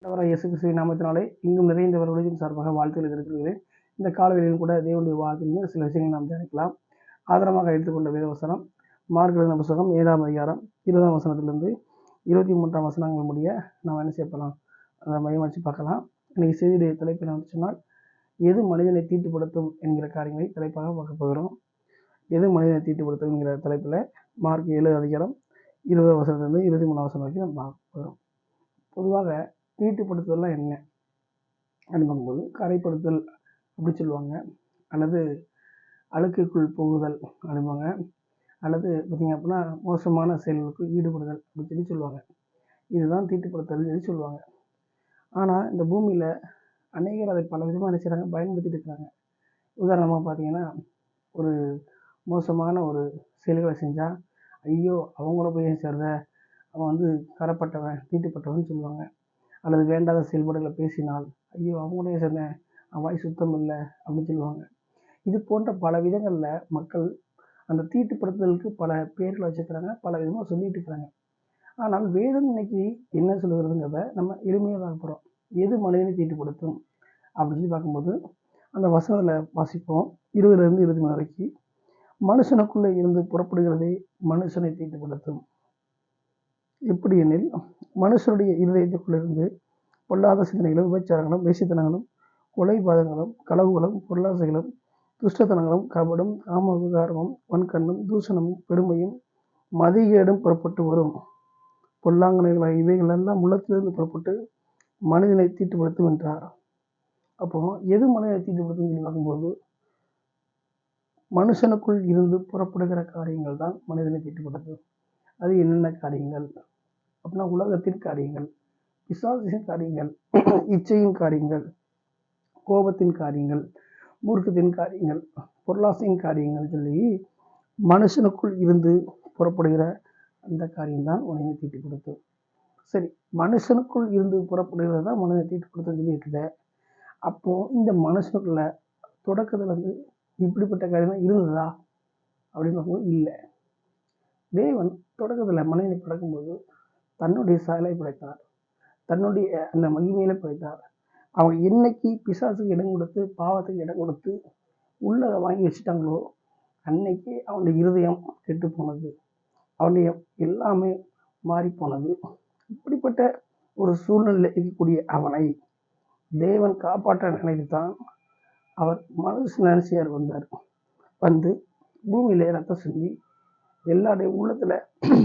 ஆண்டவராகிய இயேசு கிறிஸ்துவின் நாமத்தினாலே இங்கும் நிறைந்தவர் உலகின் சார்பாக வாழ்த்துக்களை இருக்கிறேன். இந்த காலவெளியில் கூட தேவனுடைய வார்த்தையில் சில விஷயங்களை நாம் தியானிக்கலாம். ஆதாரமாக எடுத்துக்கொண்ட வேதவசனம் மார்க் எழுதின புத்தகம் 7ஆம் அதிகாரம் 20ஆம் வசனத்திலிருந்து 23ஆம் வசனங்கள் முடிய நாம் என்ன செய்யலாம், அதை மையம் வச்சு பார்க்கலாம். இன்னைக்கு செய்தியுடைய தலைப்பு என்ன சொன்னால், எது மனிதனை தீட்டுப்படுத்தும் என்கிற காரியங்களை தலைப்பாக பார்க்க போகிறோம். எது மனிதனை தீட்டுப்படுத்தும் என்கிற தலைப்பில் மார்க் 7 அதிகாரம் 20 வசனத்திலிருந்து 23ஆம் வசனம் வரைக்கும் நம்ம பார்க்க போகிறோம். பொதுவாக தீட்டுப்படுத்துதல்லாம் என்ன அப்படின்னு பார்க்கும்போது, கரைப்படுத்தல் அப்படி சொல்லுவாங்க, அல்லது அழுக்குக்குள் போகுதல் அப்படிம்பாங்க, அல்லது பார்த்திங்க அப்படின்னா மோசமான செயல்களுக்கு ஈடுபடுதல் அப்படின்னு சொல்லி சொல்லுவாங்க. இதுதான் தீட்டுப்படுத்தல் சொல்லி சொல்லுவாங்க. ஆனால் இந்த பூமியில் அநேகர் அதை பல விதமாக என்ன செய்கிறாங்க, பயன்படுத்திட்டு இருக்கிறாங்க. உதாரணமாக பார்த்தீங்கன்னா, ஒரு மோசமான ஒரு செயல்களை செஞ்சால், ஐயோ அவங்கள போய் சேர்ந்த அவன் வந்து கரப்பட்டவன் தீட்டுப்பட்டவன் சொல்லுவாங்க. அல்லது வேண்டாத செயல்பாடுகளை பேசினால், ஐயோ அவங்களுடைய சேர்ந்த வாய் சுத்தம் இல்லை அப்படின்னு சொல்லுவாங்க. இது போன்ற பல விதங்களில் மக்கள் அந்த தீட்டுப்படுத்துதலுக்கு பல பேர்களை வச்சுக்கிறாங்க, பல விதமாக சொல்லிட்டு இருக்கிறாங்க. ஆனால் வேதம் இன்னைக்கு என்ன சொல்லுகிறதுங்கிறத நம்ம எளிமையாக பார்க்க போகிறோம். எது மனிதனை தீட்டுப்படுத்தும் அப்படின்னு சொல்லி பார்க்கும்போது, அந்த வசனத்தில் வாசிப்போம் 20லேருந்து 23 வரைக்கும். மனுஷனுக்குள்ளே இருந்து புறப்படுகிறதே மனுஷனை தீட்டுப்படுத்தும். எப்படி எனில், மனுஷனுடைய இருதயத்துக்குள்ளிருந்து பொல்லாத சிந்தனைகளும், விபச்சாரங்களும், வேசித்தனங்களும், கொலைபாதங்களும், களவுகளும், பொருளாசைகளும், துஷ்டத்தனங்களும், கபடும், காம விகாரமும், வன்கண்ணும், தூஷணமும், பெருமையும், மதிகேடும் புறப்பட்டு வரும். பொல்லாங்கனைகளாக இவைகள் எல்லாம் உள்ளத்திலிருந்து புறப்பட்டு மனிதனை தீட்டுப்படுத்தும் என்றார். அப்போ எது மனிதனை தீட்டுப்படுத்தும் சொல்லி பார்க்கும்போது, மனுஷனுக்குள் இருந்து புறப்படுகிற காரியங்கள் தான் மனிதனை தீட்டுப்படுத்தும். அது என்னென்ன காரியங்கள் அப்படின்னா, உலகத்தின் காரியங்கள், பிசாசின் காரியங்கள், இச்சையின் காரியங்கள், கோபத்தின் காரியங்கள், மூர்க்கத்தின் காரியங்கள், பொருளாசையின் காரியங்கள் சொல்லி மனுஷனுக்குள் இருந்து புறப்படுகிற அந்த காரியம்தான் மனிதனை தீட்டுப்படுத்தும். சரி, மனுஷனுக்குள் இருந்து புறப்படுகிறது தான் மனிதனை தீட்டுப்படுத்தும் சொல்லி இருக்குது. அப்போது இந்த மனுஷனுக்குள்ள தொடக்கத்தில் வந்து இப்படிப்பட்ட காரியம் இருந்ததா அப்படின்னு பார்க்கும்போது இல்லை. தேவன் தொடக்கத்தில் மனிதனை படைக்கும்போது தன்னுடைய சாயலை படைத்தார், தன்னுடைய அந்த மகிமையில படைத்தார். அவன் என்னைக்கு பிசாசுக்கு இடம் கொடுத்து, பாவத்துக்கு இடம் கொடுத்து உள்ளதை வாங்கி வச்சுட்டாங்களோ, அன்னைக்கு அவனுடைய இருதயம் கெட்டு போனது, அவனுடைய எல்லாமே மாறி போனது. இப்படிப்பட்ட ஒரு சூழ்நிலை இருக்கக்கூடிய அவனை தேவன் காப்பாற்ற நினைத்து தான் அவர் மனுஷனார் வந்தார். வந்து பூமியிலே ரத்தம் சிந்தி எல்லாருடைய உள்ளத்துல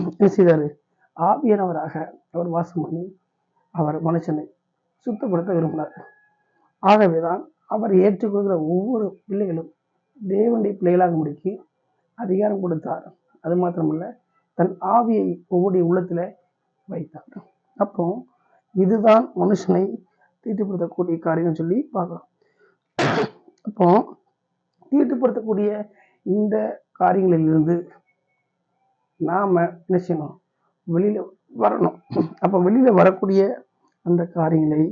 என்ன செய்தார், ஆவியானவராக அவர் வாசம் பண்ணி அவர் மனுஷனை சுத்தப்படுத்த விரும்பினார். ஆகவேதான் அவர் ஏற்றுக்கொள்கிற ஒவ்வொரு பிள்ளைகளும் தேவனுடைய பிள்ளைகளாக முடிக்கு அதிகாரம் கொடுத்தார். அது மாத்திரமல்ல, தன் ஆவியை ஒவ்வொரு உள்ளத்தில் வைத்தார். அப்போ இதுதான் மனுஷனை தீட்டுப்படுத்தக்கூடிய காரியம் சொல்லி பார்க்கலாம். அப்போ தீட்டுப்படுத்தக்கூடிய இந்த காரியங்களிலிருந்து நாம என்ன செய்யணும், வெளியில வரணும். அப்போ வெளியில வரக்கூடிய அந்த காரியங்களை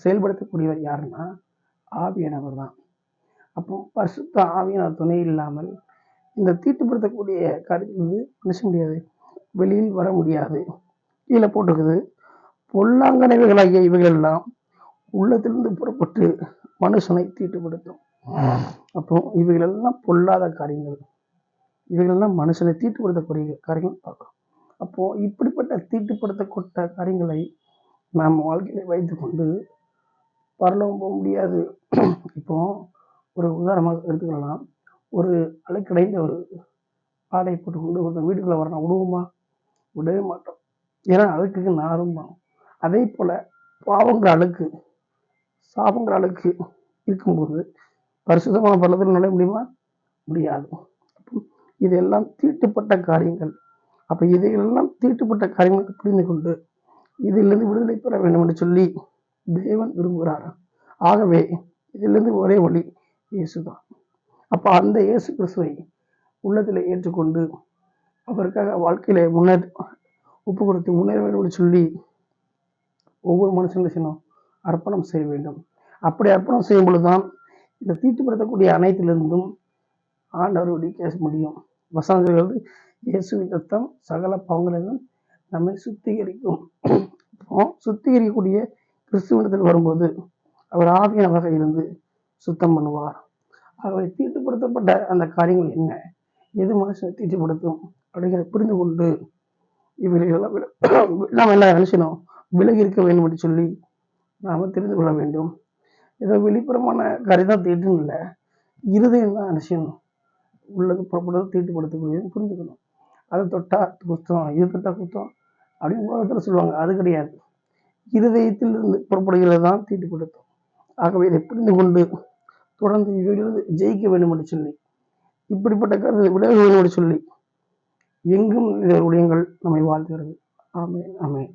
செயல்படுத்தக்கூடியவர் யாருன்னா ஆவியானவர் தான். அப்போ பரிசுத்த ஆவியானவர் துணை இல்லாமல் இந்த தீட்டுப்படுத்தக்கூடிய காரியத்திலிருந்து என்ன செய்ய முடியாது, வெளியில் வர முடியாது. கீழே போட்டிருக்குது, பொல்லாங்கனைகளாகிய இவைகள் எல்லாம் உள்ளத்திலிருந்து புறப்பட்டு மனுஷனை தீட்டுப்படுத்தும். அப்போ இவைகளெல்லாம் பொல்லாத காரியங்கள், இவைகளெல்லாம் மனுஷனை தீட்டுப்படுத்தக்கூடிய காரியங்கள் பார்க்கணும். அப்போ இப்படிப்பட்ட தீட்டுப்படுத்தப்பட்ட காரியங்களை நாம் வாழ்க்கையில வைத்து கொண்டு பரலோகம் போக முடியாது. இப்போ ஒரு உதாரணமாக எடுத்துக்கலாம். ஒரு அழுக்கடைந்த ஒரு ஆடை போட்டுக்கொண்டு ஒரு வீட்டுக்குள்ள வரணும், விடுவோமா? விடவே மாட்டோம். ஏன்னா அழுக்குக்கு நாரும். அதே போல பாவங்கிற அழுக்கு, சாபங்கிற அழுக்கு இருக்கும்போது பரிசுத்தமான பரலோகத்தில் நுழைய முடியுமா? முடியாது. இதெல்லாம் தீட்டுப்பட்ட காரியங்கள். அப்ப இதையெல்லாம் தீட்டுப்பட்ட காரியங்களுக்கு புரிந்து கொண்டு இதிலிருந்து விடுதலை பெற வேண்டும் என்று சொல்லி தேவன் விரும்புகிறார். ஆகவே இதிலிருந்து ஒரே வழி இயேசுதான். அப்ப அந்த இயேசு கிறிஸ்துவை உள்ளத்தில் ஏற்றுக்கொண்டு அவருக்காக வாழ்க்கையில ஒப்பு கொடுத்து முன்னேற வேண்டும் என்று சொல்லி ஒவ்வொரு மனுஷனும் செய்யணும், அர்ப்பணம் செய்ய வேண்டும். அப்படி அர்ப்பணம் செய்யும் பொழுதுதான் இந்த தீட்டுப்படுத்தக்கூடிய அனைத்திலிருந்தும் ஆண்டவர் விடுவிக்க முடியும். வசனங்கள் இயேசுவின் ரத்தம் சகல பாவங்களிலும் நம்மை சுத்திகரிக்கும். சுத்திகரிக்கக்கூடிய கிறிஸ்துவனிடத்தில் வரும்போது அவர் ஆவியானவராக இருந்து சுத்தம் பண்ணுவார். ஆகவே தீட்டுப்படுத்தப்பட்ட அந்த காரியங்கள் என்ன, எது மனுஷனை தீட்டுப்படுத்தும் அப்படிங்கிறத புரிந்து கொண்டு இவைகளெல்லாம் நாம் எல்லாம் நினைச்சணும் விலகி இருக்க வேண்டும் என்று சொல்லி நாம் தெரிந்து கொள்ள வேண்டும். ஏதோ வெளிப்புறமான காரியம் தான் தீட்டுன்னு இல்லை, இருதயம் தான் நினைச்சணும் உள்ளது புறப்படுறது தீட்டுப்படுத்தக்கூடியது புரிஞ்சுக்கணும். அதை தொட்டா குத்தம், இது தொட்டா குத்தம் அப்படின்னு உலகத்தில் சொல்லுவாங்க. அது கிடையாது. இருதயத்தில் இருந்து புறப்படுகிறது தான் தீட்டுப்படுத்தும். ஆகவே இதை புரிந்து கொண்டு தொடர்ந்து இவைகளிலிருந்து ஜெயிக்க வேண்டும் என்று சொல்லி, இப்படிப்பட்ட கருத்தை விலக வேண்டும் என்று சொல்லி எங்கும் இந்த ஊழியங்கள் நம்மை வாழ்த்துகிறது. ஆமென், ஆமென்.